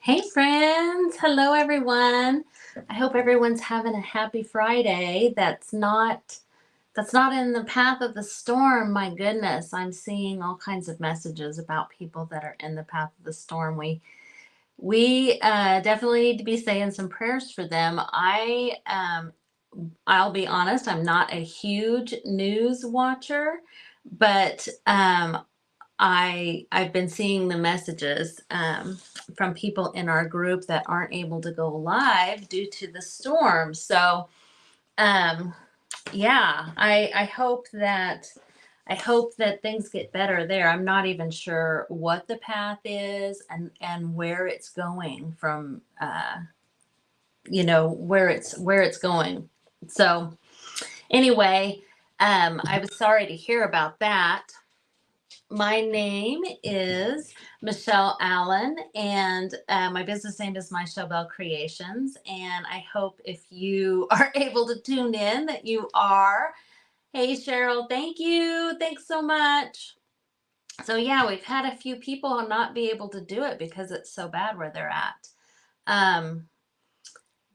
Hey friends, hello everyone. I hope everyone's having a happy Friday. That's not in the path of the storm. My goodness, I'm seeing all kinds of messages about people that are in the path of the storm. We definitely need to be saying some prayers for them. I'll be honest, I'm not a huge news watcher, but I've been seeing the messages from people in our group that aren't able to go live due to the storm. So um, yeah, I hope that things get better there. I'm not even sure what the path is and where it's going from. Where it's going. So anyway, I was sorry to hear about that. My name is Michelle Allen, and my business name is Belle Creations. And I hope if you are able to tune in that you are. Hey, Cheryl, thank you. Thanks so much. So, yeah, we've had a few people not be able to do it because it's so bad where they're at. Um,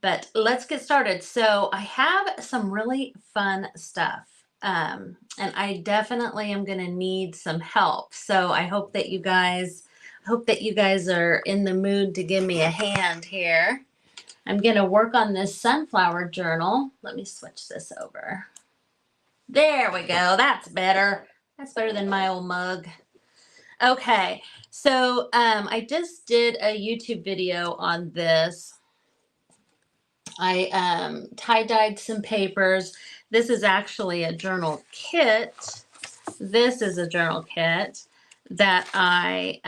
but let's get started. So, I have some really fun stuff. And I definitely am going to need some help. So I hope that you guys are in the mood to give me a hand here. I'm going to work on this sunflower journal. Let me switch this over. There we go. That's better. That's better than my old mug. Okay. So I just did a YouTube video on this. I tie-dyed some papers. This is actually a journal kit. This is a journal kit that I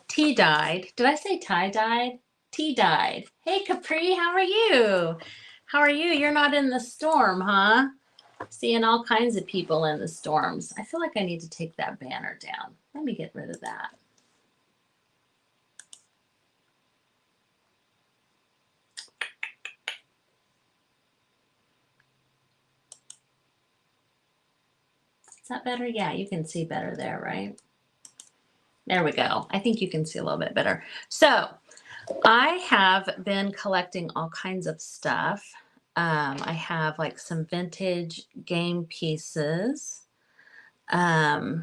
tea-dyed. Did I say tie-dyed? Tea-dyed. Hey, Capri, how are you? How are you? You're not in the storm, huh? Seeing all kinds of people in the storms. I feel like I need to take that banner down. Let me get rid of that. Is that better? Yeah, you can see better there, right? There we go. I think you can see a little bit better. So I have been collecting all kinds of stuff. I have like some vintage game pieces. I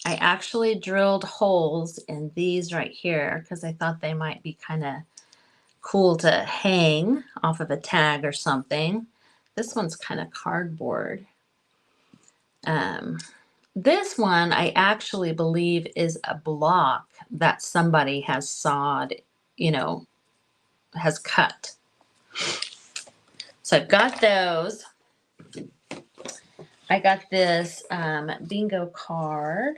actually drilled holes in these right here because I thought they might be kind of cool to hang off of a tag or something. This one's kind of cardboard. This one I actually believe is a block that somebody has sawed, has cut. So I've got those. I got this bingo card.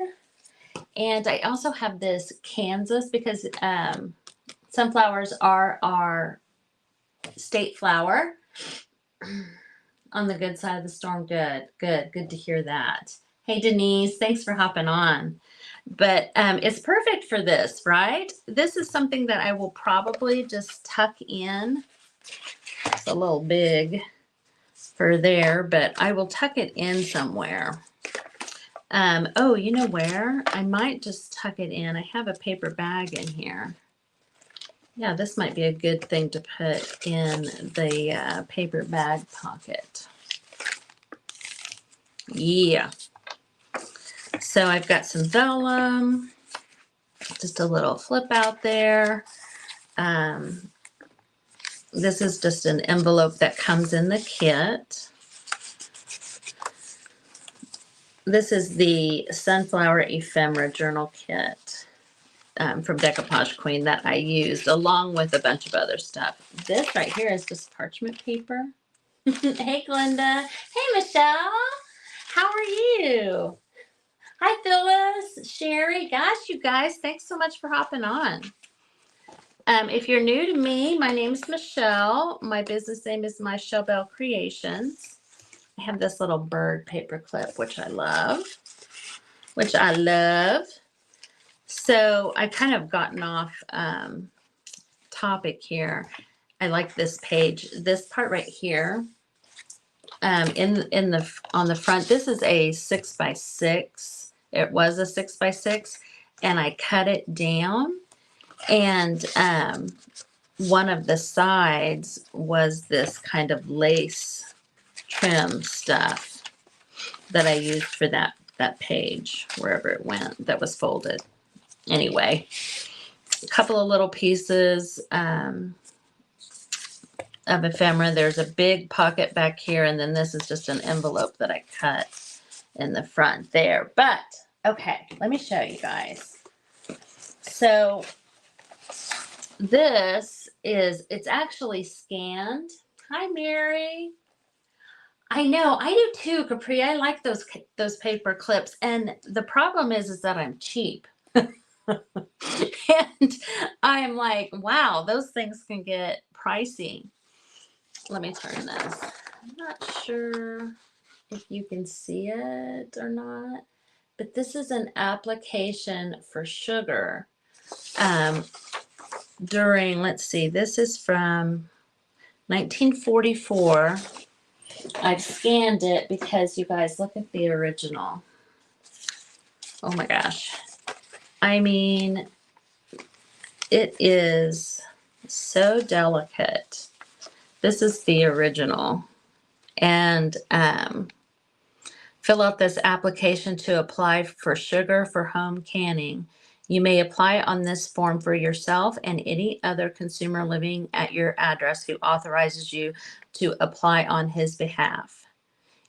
And I also have this Kansas because sunflowers are our state flower. On the good side of the storm. Good to hear that. Hey, Denise, thanks for hopping on. But it's perfect for this, right? This is something that I will probably just tuck in. It's a little big for there, but I will tuck it in somewhere. Oh, you know where? I might just tuck it in. I have a paper bag in here. Yeah, this might be a good thing to put in the paper bag pocket. Yeah. So I've got some vellum, just a little flip out there. This is just an envelope that comes in the kit. This is the Sunflower Ephemera Journal Kit from Decoupage Queen that I used along with a bunch of other stuff. This right here is just parchment paper. Hey, Glenda. Hey, Michelle. How are you? Hi, Phyllis, Sherry. Gosh, you guys, thanks so much for hopping on. If you're new to me, my name is Michelle. My business name is Belle Creations. I have this little bird paper clip, which I love. So I kind of gotten off topic here. I like this page. This part right here. On the front, this is a 6x6. It was a 6x6, and I cut it down. And one of the sides was this kind of lace trim stuff that I used for that page, wherever it went, that was folded. Anyway, a couple of little pieces of ephemera. There's a big pocket back here, and then this is just an envelope that I cut in the front there. But, okay, let me show you guys. So, this is, it's actually scanned. Hi, Mary. I know, I do too, Capri. I like those paper clips, and the problem is that I'm cheap. And I'm like, wow, those things can get pricey. Let me turn this. I'm not sure if you can see it or not, but this is an application for sugar. During, let's see, this is from 1944. I've scanned it because you guys look at the original. Oh my gosh. I mean, it is so delicate. This is the original. And fill out this application to apply for sugar for home canning. You may apply on this form for yourself and any other consumer living at your address who authorizes you to apply on his behalf.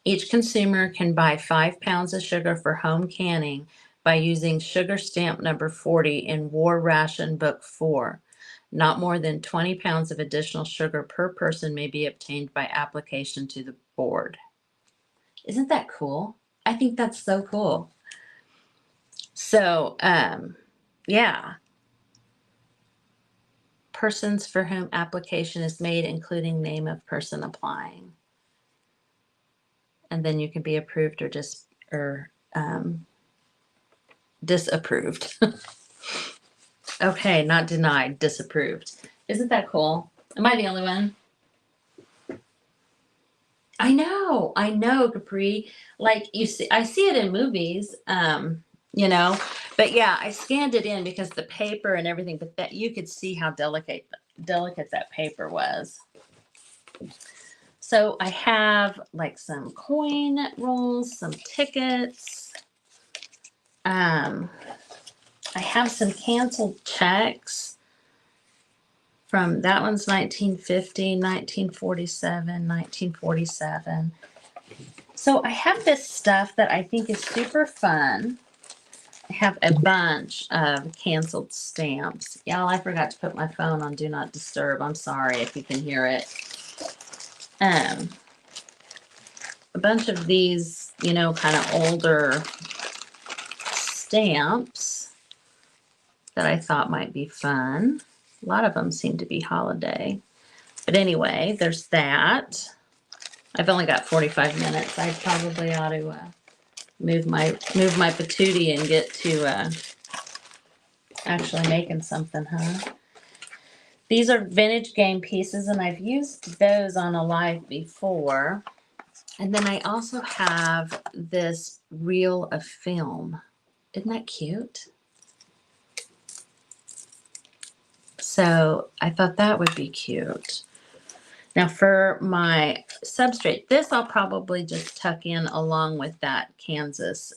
Each consumer can buy 5 pounds of sugar for home canning by using sugar stamp number 40 in War Ration Book 4. Not more than 20 pounds of additional sugar per person may be obtained by application to the board. Isn't that cool? I think that's so cool. So, yeah. Persons for whom application is made, including name of person applying. And then you can be approved or disapproved. Okay, not denied, disapproved. Isn't that cool? Am I the only one? I know, Capri. Like you see, I see it in movies, you know, but yeah, I scanned it in because the paper and everything, but that you could see how delicate that paper was. So I have like some coin rolls, some tickets. I have some canceled checks from, that one's 1950, 1947, 1947. So I have this stuff that I think is super fun. I have a bunch of canceled stamps. Y'all, I forgot to put my phone on Do Not Disturb. I'm sorry if you can hear it. A bunch of these, you know, kind of older stamps that I thought might be fun. A lot of them seem to be holiday. But anyway, there's that. I've only got 45 minutes. I probably ought to move my patootie and get to actually making something, huh? These are vintage game pieces, and I've used those on a live before. And then I also have this reel of film. Isn't that cute? So I thought that would be cute. Now for my substrate, this I'll probably just tuck in along with that Kansas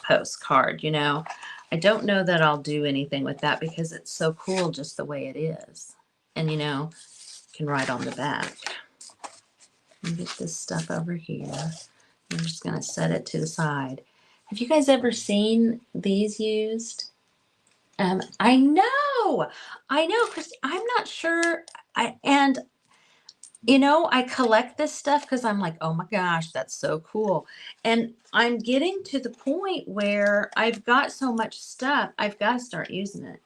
postcard, you know. I don't know that I'll do anything with that because it's so cool just the way it is. And, you know, you can write on the back. Let me get this stuff over here. I'm just going to set it to the side. Have you guys ever seen these used? I know, because I'm not sure. You know, I collect this stuff because I'm like, oh my gosh, that's so cool. And I'm getting to the point where I've got so much stuff, I've got to start using it.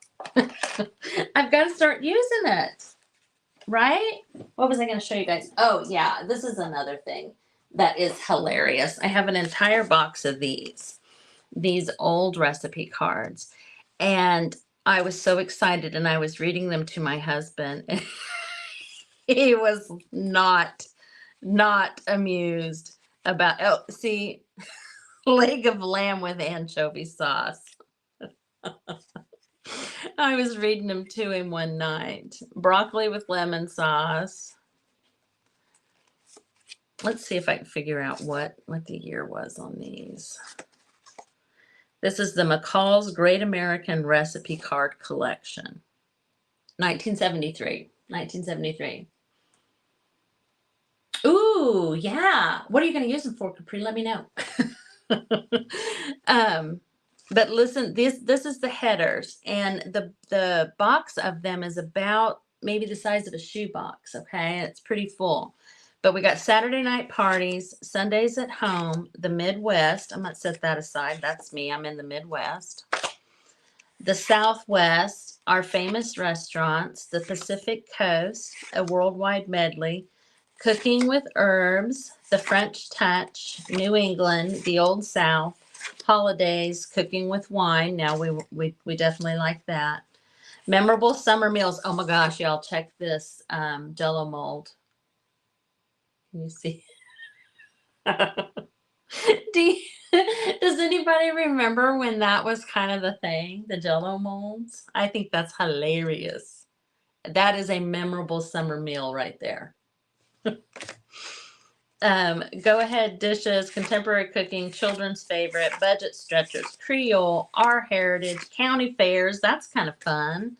I've got to start using it. Right? What was I going to show you guys? Oh, yeah, this is another thing that is hilarious. I have an entire box of these old recipe cards. And I was so excited, and I was reading them to my husband. And he was not amused about, oh, see, leg of lamb with anchovy sauce. I was reading them to him one night. Broccoli with lemon sauce. Let's see if I can figure out what the year was on these. This is the McCall's Great American Recipe Card Collection. 1973. 1973. Ooh, yeah. What are you going to use them for, Capri? Let me know. But listen, this is the headers, and the box of them is about maybe the size of a shoebox. Okay, it's pretty full. But we got Saturday night parties, Sundays at home, the Midwest. I'm gonna set that aside. That's me. I'm in the Midwest. The Southwest, our famous restaurants, the Pacific Coast, a worldwide medley, cooking with herbs, the French touch, New England, the Old South, holidays, cooking with wine. Now we definitely like that. Memorable summer meals. Oh my gosh, y'all, check this Jello mold. Can you see? Does anybody remember when that was kind of the thing, the Jello molds? I think that's hilarious. That is a memorable summer meal right there. Go ahead dishes, contemporary cooking, children's favorite, budget stretchers, Creole, our heritage, county fairs. That's kind of fun.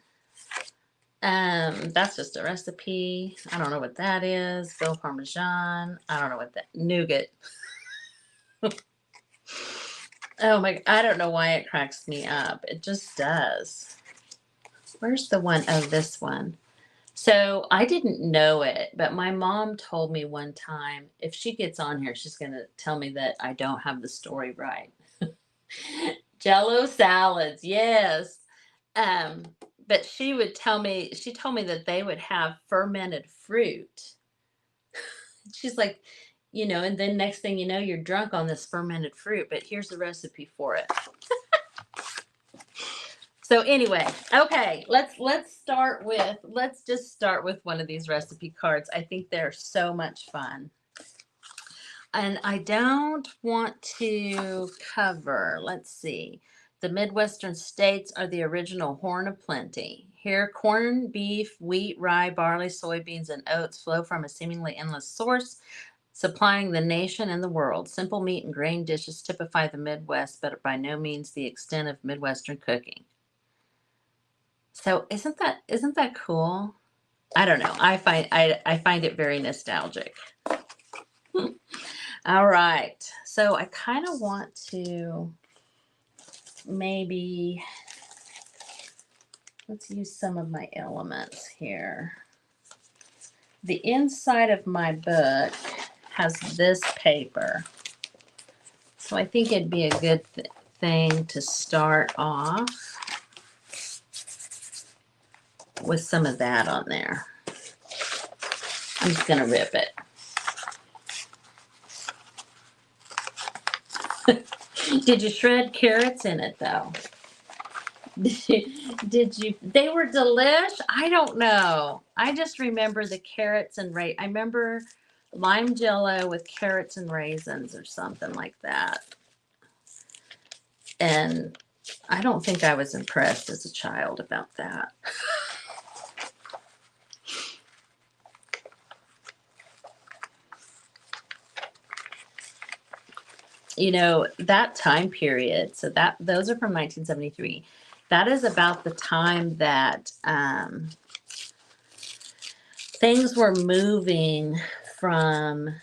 That's just a recipe. I don't know what that is. Bill Parmesan. I don't know what that nougat. Oh my, I don't know why it cracks me up. It just does. Where's the one? Oh, this one. So I didn't know it, but my mom told me one time if she gets on here, she's going to tell me that I don't have the story right. Jello salads, yes. But she told me that they would have fermented fruit. She's like, and then next thing you know, you're drunk on this fermented fruit, but here's the recipe for it. So anyway, okay, let's just start with one of these recipe cards. I think they're so much fun. And I don't want to cover, let's see, the Midwestern states are the original Horn of Plenty. Here, corn, beef, wheat, rye, barley, soybeans, and oats flow from a seemingly endless source, supplying the nation and the world. Simple meat and grain dishes typify the Midwest, but by no means the extent of Midwestern cooking. So isn't that cool? I don't know. I find it very nostalgic. All right. So I kind of want to maybe let's use some of my elements here. The inside of my book has this paper. So I think it'd be a good thing to start off with some of that on there. I'm just going to rip it. Did you shred carrots in it though? Did you? They were delish? I don't know. I just remember the carrots and I remember lime jello with carrots and raisins or something like that. And I don't think I was impressed as a child about that. That time period, so those are from 1973. That is about the time that things were moving from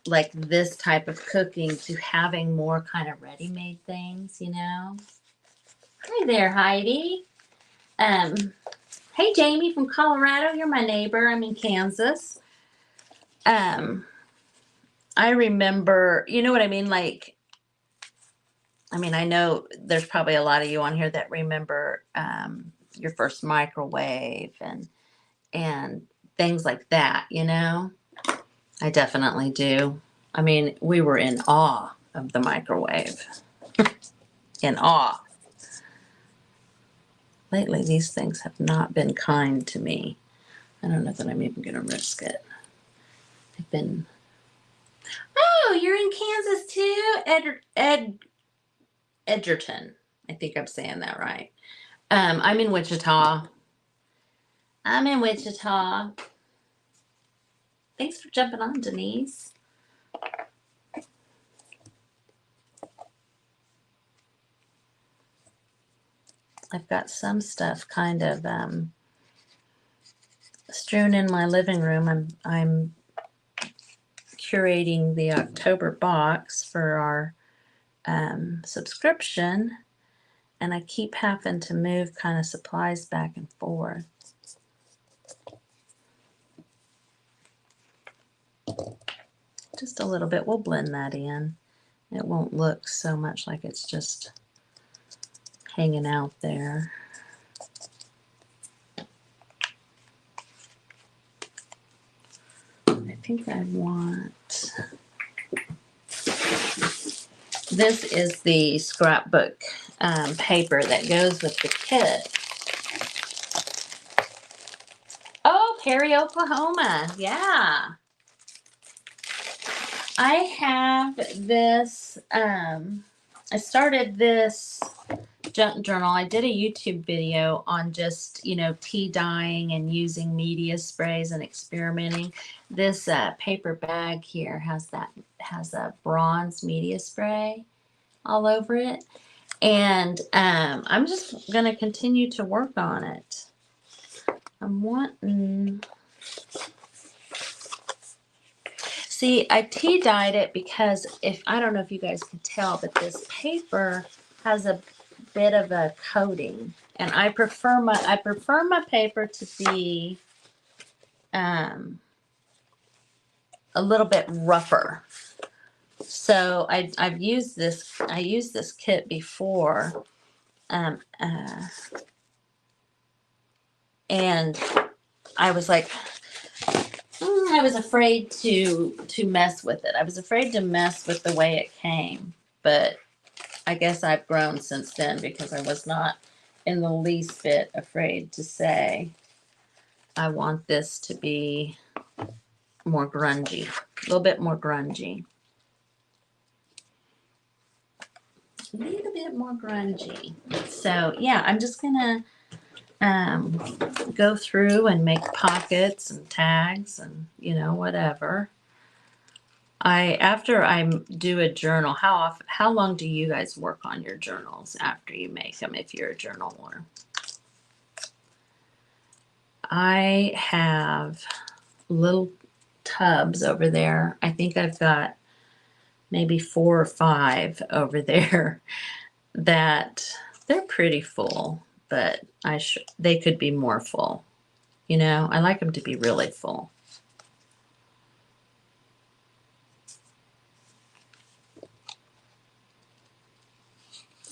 like this type of cooking to having more kind of ready-made things, Hi there, Heidi. Hey, Jamie from Colorado. You're my neighbor. I'm in Kansas. I remember, you know what I mean? I know there's probably a lot of you on here that remember your first microwave and things like that, I definitely do. We were in awe of the microwave. In awe. Lately, these things have not been kind to me. I don't know that I'm even going to risk it. They've been... Oh, you're in Kansas too? Edgerton. I think I'm saying that right. I'm in Wichita. I'm in Wichita. Thanks for jumping on, Denise. I've got some stuff kind of strewn in my living room. I'm curating the October box for our subscription, and I keep having to move kind of supplies back and forth. Just a little bit. We'll blend that in. It won't look so much like it's just hanging out there. I think I want... This is the scrapbook paper that goes with the kit. Oh, Perry, Oklahoma. Yeah. I have this, I started this junk journal. I did a YouTube video on just, you know, tea dyeing and using media sprays and experimenting. This paper bag here has a bronze media spray all over it. And I'm just going to continue to work on it. I'm wanting... See, I tea dyed it because I don't know if you guys can tell, but this paper has a bit of a coating, and I prefer my paper to be a little bit rougher. So I used this kit before, and I was like, I was afraid to mess with it. I was afraid to mess with the way it came, but I guess I've grown since then, because I was not in the least bit afraid to say, I want this to be more grungy, a little bit more grungy. A little bit more grungy. So yeah, I'm just gonna go through and make pockets and tags and, you know, whatever. After I do a journal, how long do you guys work on your journals after you make them, if you're a journaler? I have little tubs over there. I think I've got maybe 4 or 5 over there that they're pretty full, but they could be more full. You know, I like them to be really full.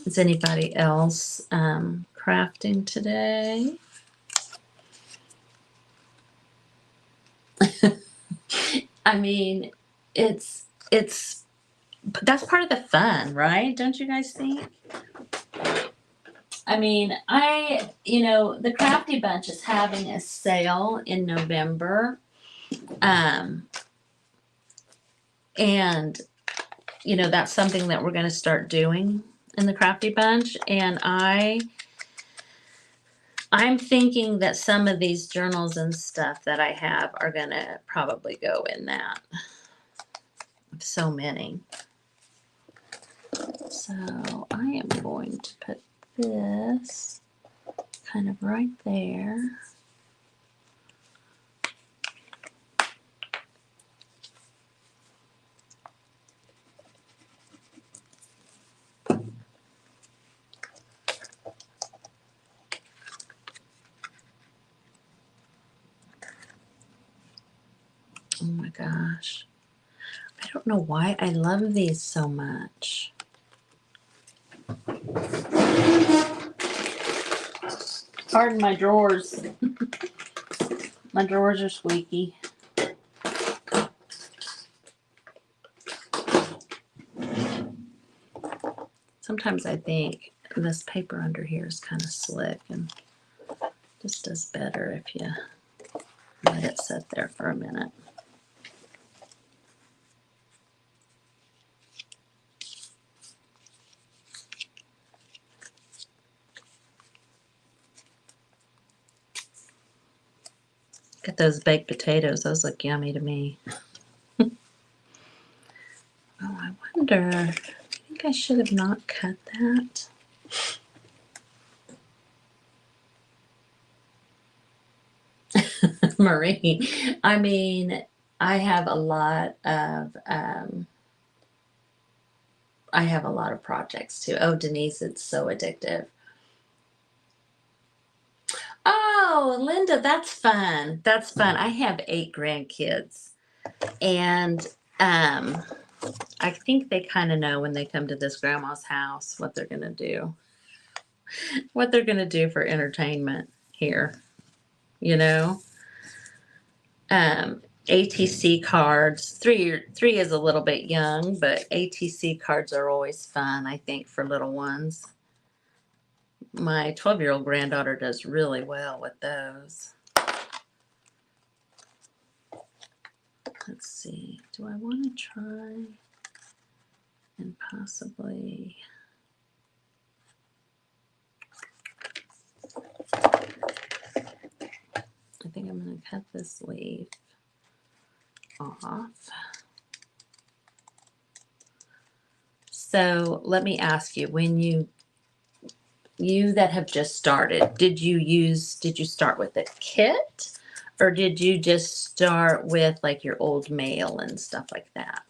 Is anybody else crafting today? I mean, that's part of the fun, right? Don't you guys think? I mean, the Crafty Bunch is having a sale in November. And, you know, that's something that we're going to start doing in the Crafty Bunch. And I'm thinking that some of these journals and stuff that I have are going to probably go in that. So many. So I am going to put this kind of right there. Oh my gosh. I don't know why I love these so much. Pardon my drawers. My drawers are squeaky. Sometimes I think this paper under here is kind of slick and just does better if you let it sit there for a minute. Get those baked potatoes. Those look yummy to me. Oh, I wonder. I think I should have not cut that. Marie, I mean, I have a lot of projects too. Oh, Denise, it's so addictive. Oh, Linda, that's fun. That's fun. I have 8 grandkids, and I think they kind of know when they come to this grandma's house what they're gonna do, what they're gonna do for entertainment here. You know, ATC cards. Three is a little bit young, but ATC cards are always fun. I think for little ones. My 12-year-old granddaughter does really well with those. Let's see. Do I want to try and possibly? I think I'm going to cut this leaf off. So let me ask you, when you that have just started, did you start with a kit, or did you just start with like your old mail and stuff like that?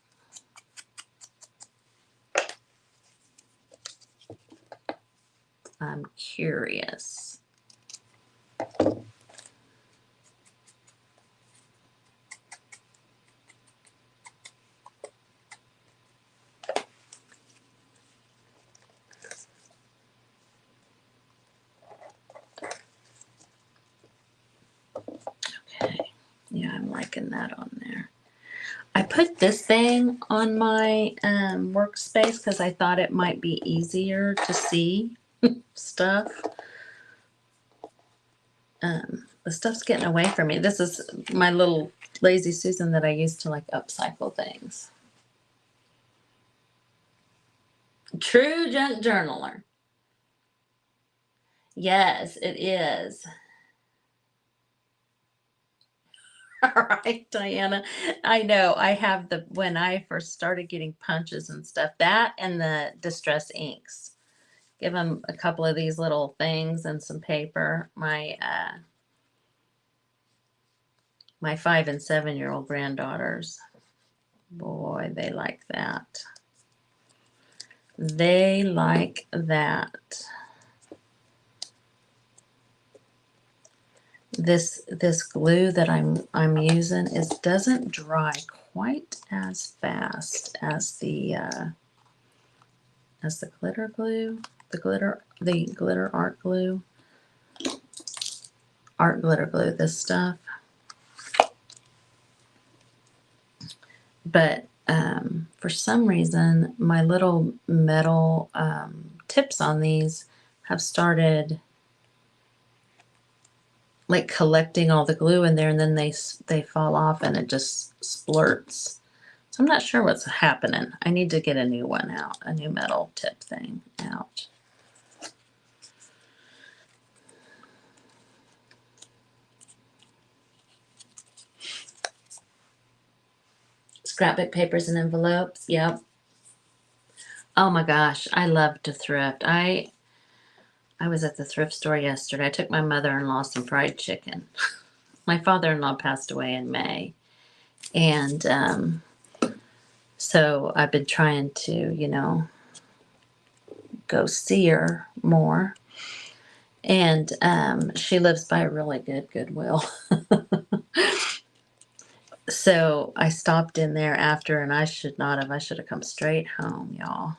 I'm curious. Okay. Yeah, I'm liking that on there. I put this thing on my workspace because I thought it might be easier to see stuff. The stuff's getting away from me. This is my little Lazy Susan that I use to like upcycle things. True junk journaler. Yes, it is. All right, Diana. I know I have when I first started getting punches and stuff, that and the distress inks. Give them a couple of these little things and some paper. My 5 and 7-year-old granddaughters, boy, they like that. They like that. This glue that I'm using doesn't dry quite as fast as the glitter glue, the glitter art glue, art glitter glue. This stuff, but for some reason, my little metal tips on these have started like collecting all the glue in there, and then they fall off and it just splurts. So I'm not sure what's happening. I need to get a new one out, a new metal tip thing out. Scrapbook papers and envelopes. Yep. Oh my gosh, I love to thrift. I was at the thrift store yesterday. I took my mother-in-law some fried chicken. My father-in-law passed away in May. And so I've been trying to, go see her more. And she lives by a really good Goodwill. So I stopped in there after, and I should not have. I should have come straight home, y'all.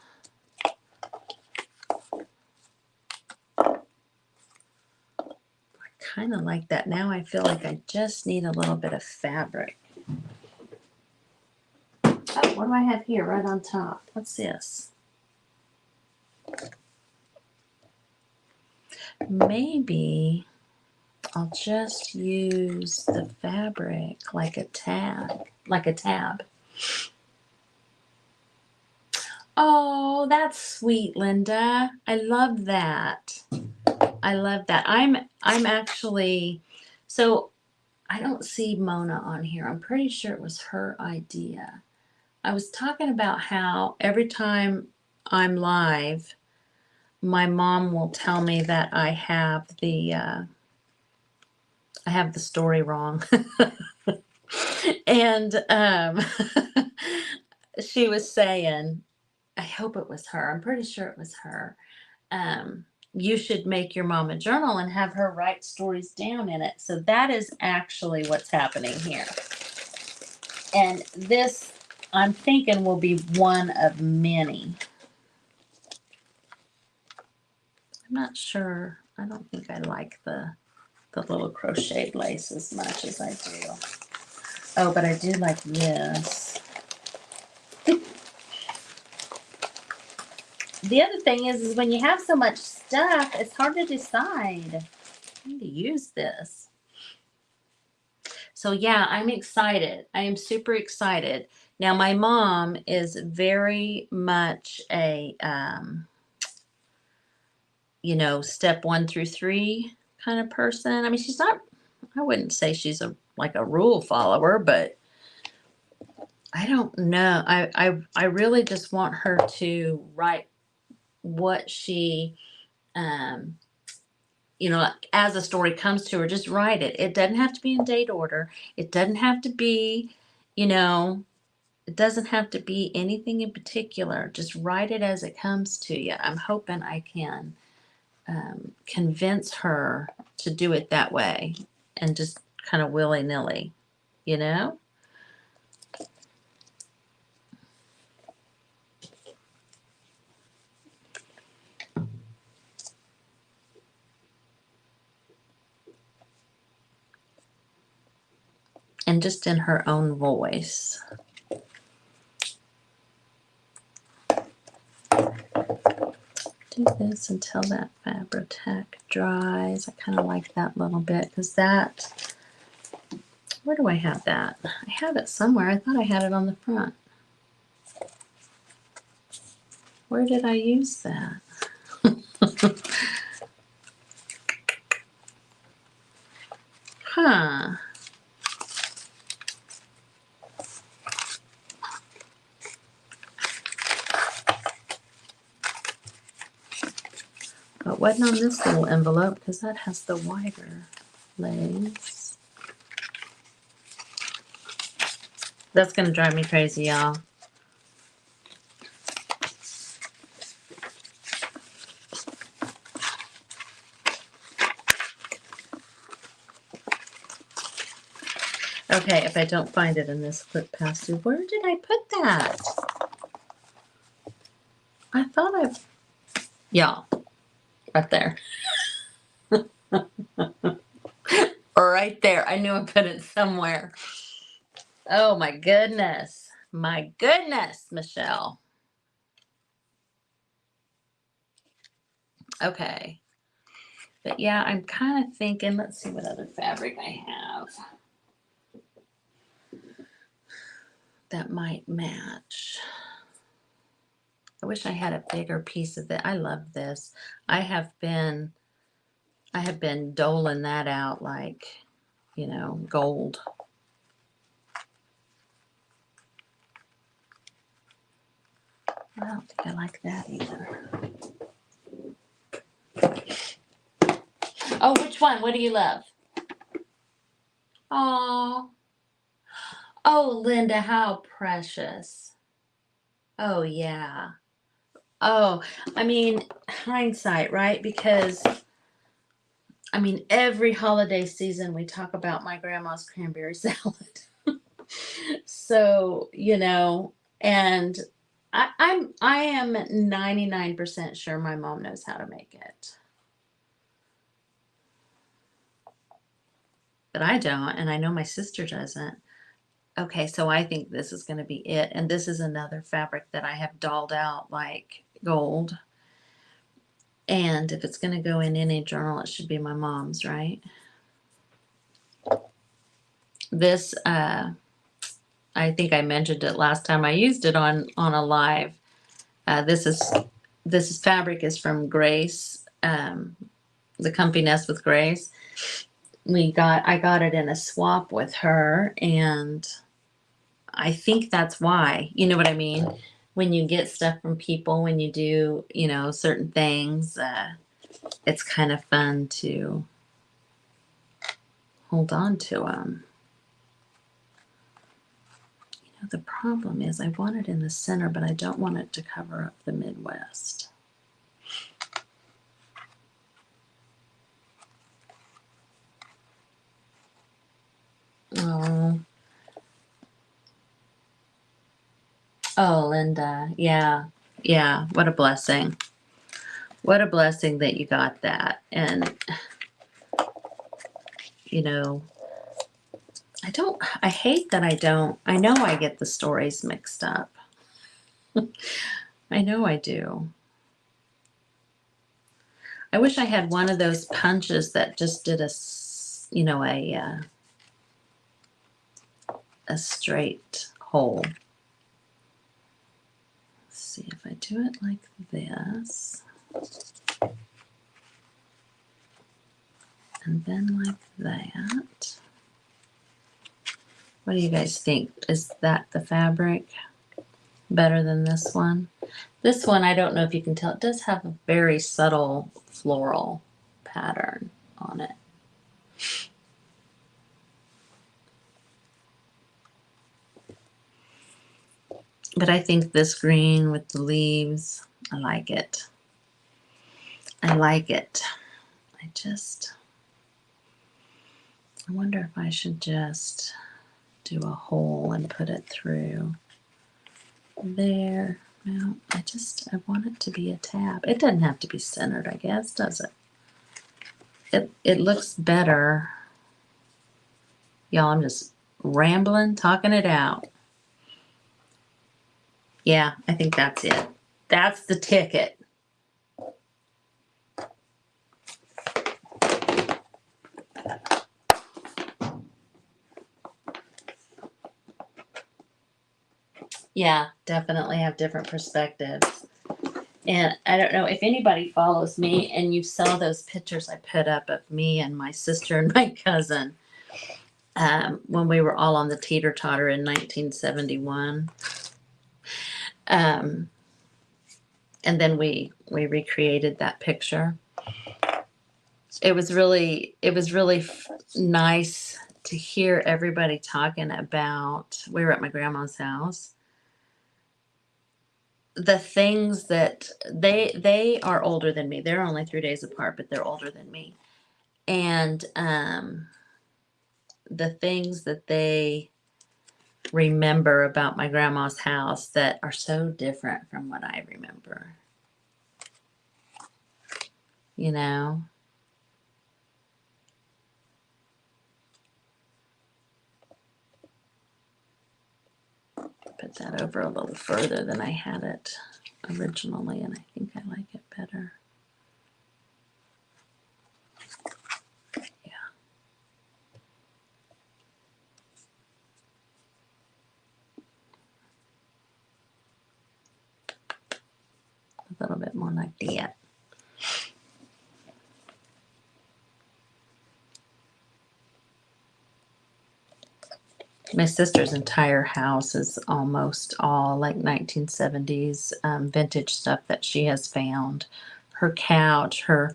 Kind of like that. Now I feel like I just need a little bit of fabric. Oh, what do I have here right on top? What's this? Maybe I'll just use the fabric like a tab. Oh, that's sweet, Linda. I love that. I'm actually, so I don't see Mona on here. I'm pretty sure it was her idea. I was talking about how every time I'm live, my mom will tell me that I have the story wrong. And she was saying, I hope it was her. I'm pretty sure it was her. You should make your mom a journal and have her write stories down in it. So that is actually what's happening here. And this, I'm thinking, will be one of many. I'm not sure. I don't think I like the little crocheted lace as much as I do. Oh, but I do like this. The other thing is when you have so much stuff, it's hard to decide. I need to use this. So yeah, I'm excited. I am super excited. Now my mom is very much a, you know, step 1 through 3 kind of person. I mean, she's not, I wouldn't say she's like a rule follower, but I don't know. I really just want her to write what she, you know, as a story comes to her, just write it. It doesn't have to be in date order. It doesn't have to be, you know, it doesn't have to be anything in particular. Just write it as it comes to you. I'm hoping I can convince her to do it that way and just kind of willy-nilly, you know? And just in her own voice. Do this until that Fabri-Tac dries. I kind of like that little bit because that, where do I have that? I have it somewhere. I thought I had it on the front. Where did I use that? Huh. But it wasn't on this little envelope because that has the wider legs. That's going to drive me crazy, y'all. Okay, if I don't find it in this clip past due, where did I put that? I thought y'all, right there. Right there. I knew I put it somewhere. Oh my goodness. My goodness, Michele. Okay. But yeah, I'm kind of thinking, let's see what other fabric I have that might match. I wish I had a bigger piece of it. I love this. I have been doling that out like, you know, gold. I don't think I like that either. Oh, which one? What do you love? Oh. Oh, Linda, how precious. Oh, yeah. Oh, I mean, hindsight, right? Because, I mean, every holiday season we talk about my grandma's cranberry salad. So, you know, and I am 99% sure my mom knows how to make it. But I don't, and I know my sister doesn't. Okay, so I think this is going to be it. And this is another fabric that I have dolled out like gold. And if it's going to go in any journal, it should be my mom's, right? This, I think I mentioned it last time I used it on a live. This fabric is from Grace, the Comfy Nest with Grace. I got it in a swap with her, and I think that's why. You know what I mean? When you get stuff from people, when you do, certain things, it's kind of fun to hold on to them. The problem is I want it in the center, but I don't want it to cover up the Midwest. Oh. Oh, Linda. Yeah. Yeah. What a blessing. What a blessing that you got that. And, I hate that I know I get the stories mixed up. I know I do. I wish I had one of those punches that just did a straight hole. Let's see if I do it like this. And then like that. What do you guys think? Is that the fabric better than this one? This one, I don't know if you can tell, it does have a very subtle floral pattern on it. But I think this green with the leaves, I like it. I like it. I wonder if I should just do a hole and put it through there. No, I want it to be a tab. It doesn't have to be centered, I guess, does it? It looks better. Y'all, I'm just rambling, talking it out. Yeah, I think that's it. That's the ticket. Yeah, definitely have different perspectives. And I don't know if anybody follows me and you saw those pictures I put up of me and my sister and my cousin when we were all on the teeter-totter in 1971. And then we recreated that picture. It was really nice to hear everybody talking about, we were at my grandma's house, the things that they are older than me. They're only 3 days apart, but they're older than me. And the things that they remember about my grandma's house that are so different from what I remember. Put that over a little further than I had it originally, and I think I like it better. Yeah. A little bit more like that. My sister's entire house is almost all like 1970s vintage stuff that she has found. Her couch, her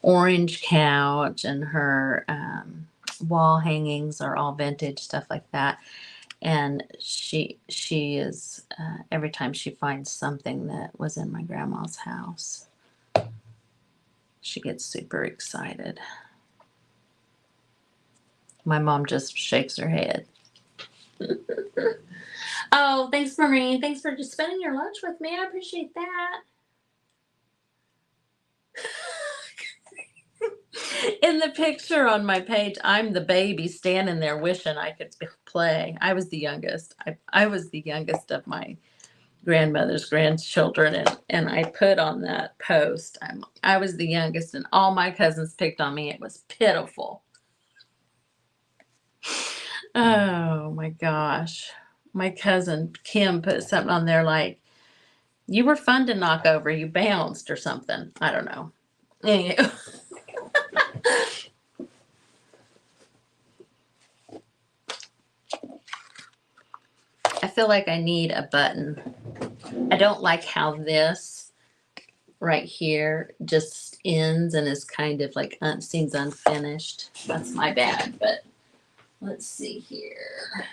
orange couch, and her wall hangings are all vintage stuff like that. And she is every time she finds something that was in my grandma's house, she gets super excited. My mom just shakes her head. Oh, thanks, Maureen. Thanks for just spending your lunch with me. I appreciate that. In the picture on my page, I'm the baby standing there wishing I could play. I was the youngest. I was the youngest of my grandmother's grandchildren, and I put on that post, I was the youngest, and all my cousins picked on me. It was pitiful. Oh my gosh. My cousin Kim put something on there like, you were fun to knock over, you bounced or something. I don't know. Anyway. feel like I need a button. I don't like how this right here just ends and is kind of like seems unfinished. That's my bad, but let's see here.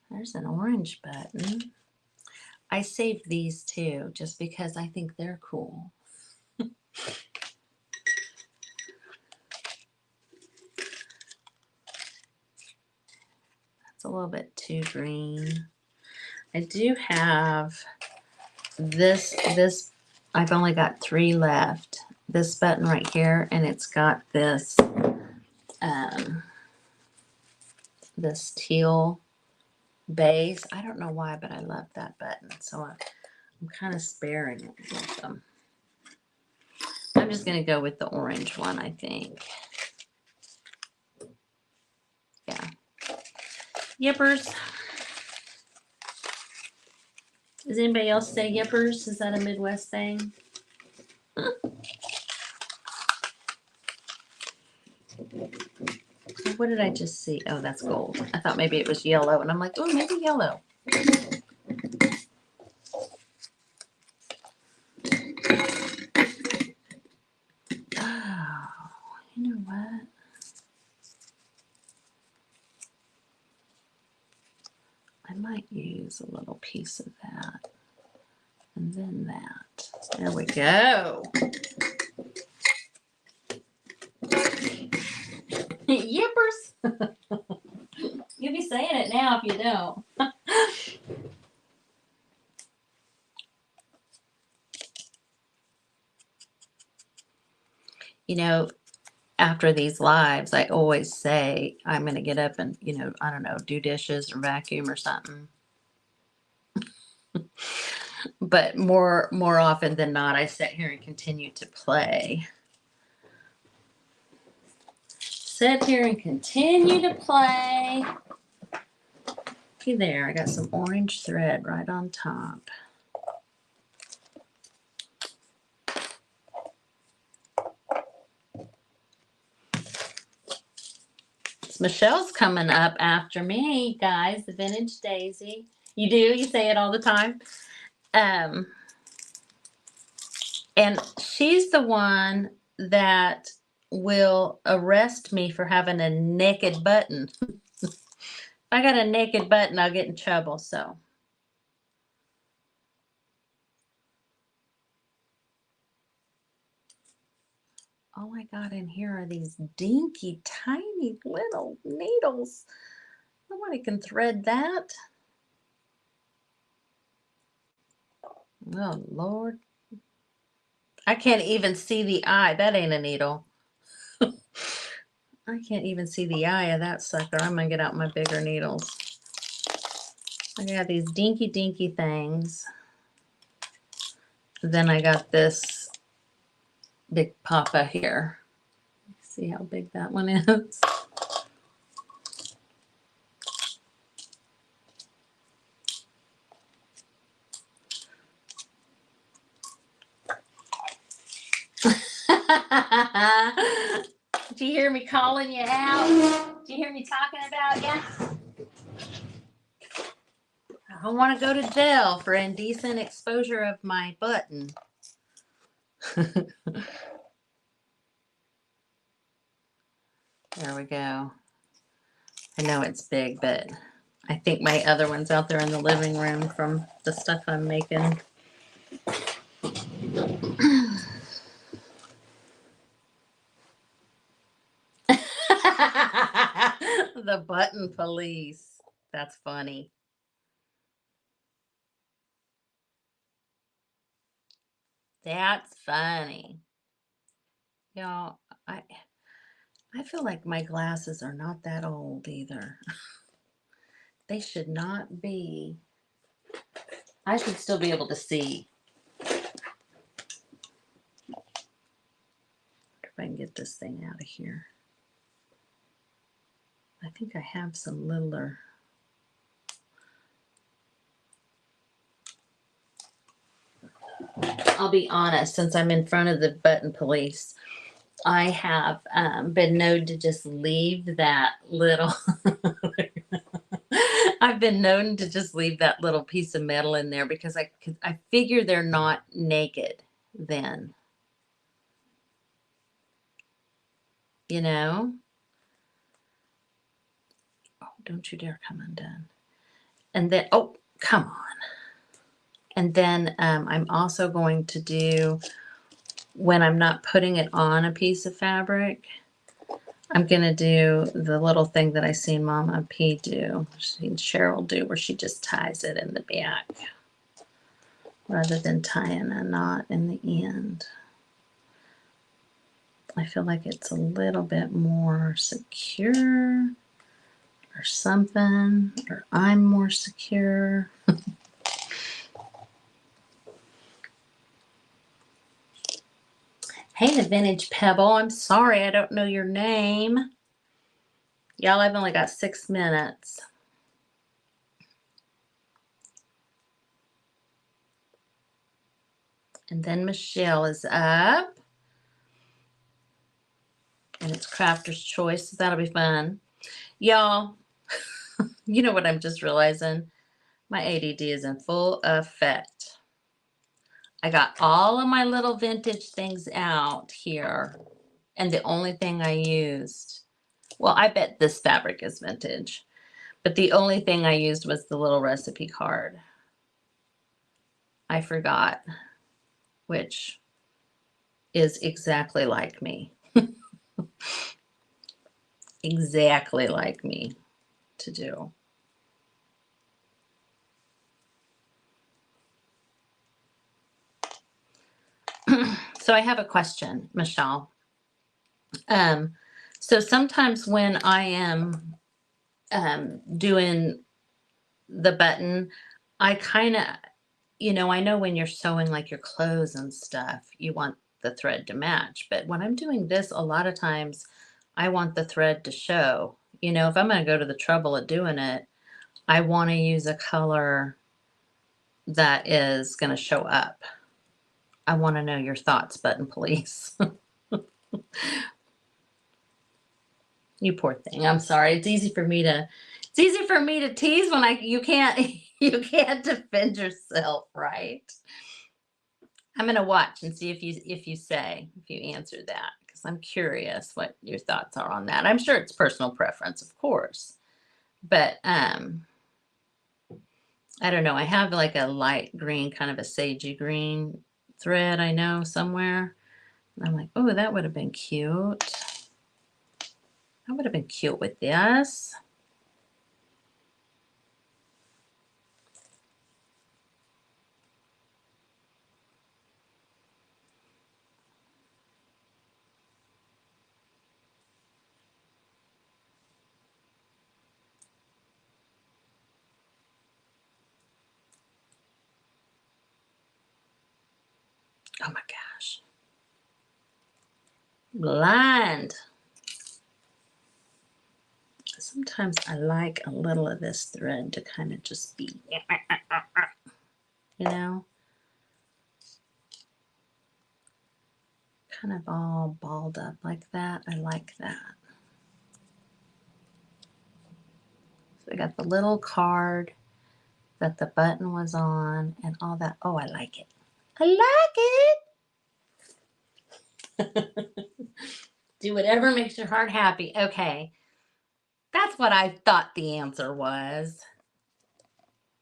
There's an orange button. I saved these too, just because I think they're cool. That's a little bit too green. I do have this, I've only got 3 left. This button right here, and it's got this, this teal base. I don't know why, but I love that button. So I'm kind of sparing it with them. I'm just going to go with the orange one, I think. Yeah. Yippers. Does anybody else say yippers? Is that a Midwest thing? What did I just see? Oh, that's gold. I thought maybe it was yellow, and I'm like, oh, maybe yellow. Oh, you know what? I might use a little piece of that. And then that. There we go. Yippers. You'll be saying it now if you don't. You know, after these lives, I always say I'm going to get up and, you know, I don't know, do dishes or vacuum or something. But more often than not, I sit here and continue to play. Sit here and continue to play. Okay, there, I got some orange thread right on top. Michelle's coming up after me, guys, the vintage daisy. You do? You say it all the time? And she's the one that will arrest me for having a naked button. If I got a naked button, I'll get in trouble, so. All I got in here are these dinky, tiny little needles. Nobody can thread that. Oh, Lord. I can't even see the eye. That ain't a needle. I can't even see the eye of that sucker. I'm going to get out my bigger needles. I got these dinky, dinky things. Then I got this big papa here. See how big that one is? Did you hear me calling you out? Did you hear me talking about you? I don't want to go to jail for indecent exposure of my button. There we go. I know it's big, but I think my other one's out there in the living room from the stuff I'm making. The button police. That's funny. That's funny. Y'all, I feel like my glasses are not that old either. They should not be. I should still be able to see. If I can get this thing out of here. I think I have some littler. I'll be honest, since I'm in front of the button police, I have been known to just leave that little. I've been known to just leave that little piece of metal in there because I figure they're not naked then. You know? Oh, don't you dare come undone. And then, oh, come on. And then I'm also going to do, when I'm not putting it on a piece of fabric, I'm going to do the little thing that I seen Mama P do, seen Cheryl do, where she just ties it in the back rather than tying a knot in the end. I feel like it's a little bit more secure or something, or I'm more secure. Hey, the Vintage Pebble, I'm sorry I don't know your name. Y'all, I've only got 6 minutes. And then Michele is up. And it's Crafter's Choice, so that'll be fun. Y'all, you know what I'm just realizing? My ADD is in full effect. I got all of my little vintage things out here. And the only thing I used, well, I bet this fabric is vintage. But the only thing I used was the little recipe card. I forgot, which is exactly like me. Exactly like me to do. So I have a question, Michele. So sometimes when I am doing the button, I kind of, I know when you're sewing like your clothes and stuff, you want the thread to match. But when I'm doing this, a lot of times I want the thread to show. If I'm going to go to the trouble of doing it, I want to use a color that is going to show up. I want to know your thoughts, button police. You poor thing. I'm sorry. It's easy for me to tease when you can't defend yourself, right? I'm gonna watch and see if you answer that, because I'm curious what your thoughts are on that. I'm sure it's personal preference, of course, but I don't know. I have like a light green, kind of a sagey green thread I know somewhere. And I'm like, oh, that would have been cute. That would have been cute with this. Oh my gosh. Blind. Sometimes I like a little of this thread to kind of just be, kind of all balled up like that. I like that. So we got the little card that the button was on and all that. Oh, I like it. I like it. Do whatever makes your heart happy. Okay. That's what I thought the answer was.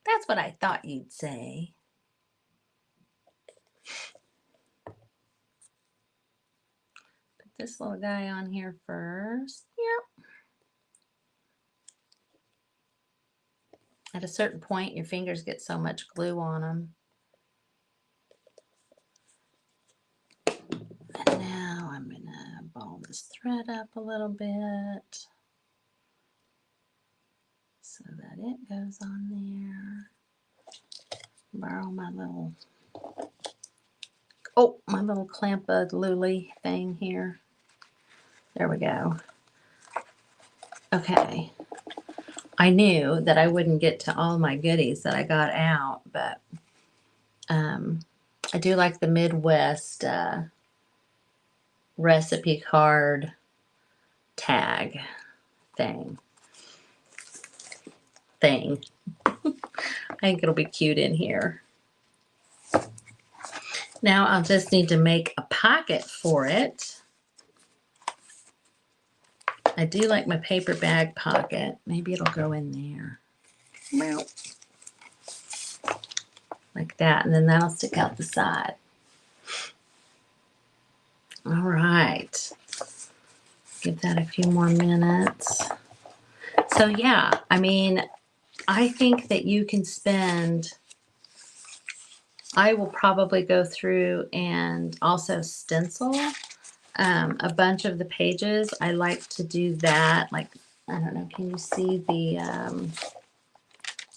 That's what I thought you'd say. Put this little guy on here first. Yep. At a certain point, your fingers get so much glue on them. And now I'm going to ball this thread up a little bit so that it goes on there. Borrow my little clampa looly thing here. There we go. Okay. I knew that I wouldn't get to all my goodies that I got out, but I do like the Midwest recipe card tag thing. I think it'll be cute in here. Now I'll just need to make a pocket for it. I do like my paper bag pocket. Maybe it'll go in there. Like that, and then that'll stick out the side. All right. Give that a few more minutes. So yeah, I mean, I think that you can spend, I will probably go through and also stencil a bunch of the pages. I like to do that. Like, I don't know, can you see the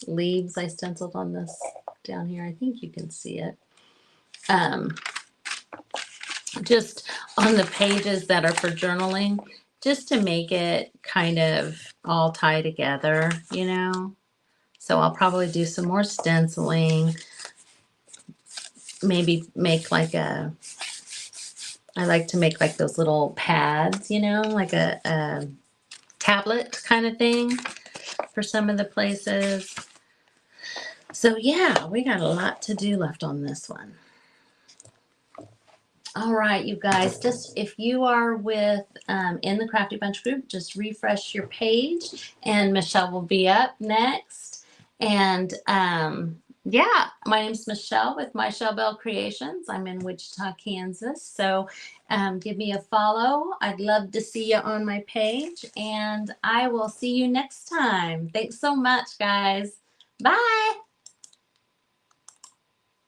leaves I stenciled on this down here? I think you can see it. Just on the pages that are for journaling, just to make it kind of all tie together, you know? So I'll probably do some more stenciling, maybe make like I like to make like those little pads, you know, like a tablet kind of thing for some of the places. So yeah, we got a lot to do left on this one. All right, you guys, just if you are with in the Crafty Bunch group, just refresh your page and Michele will be up next. And yeah, my name's Michele with Belle Creations. I'm in Wichita, Kansas. So give me a follow. I'd love to see you on my page, and I will see you next time. Thanks so much, guys. Bye.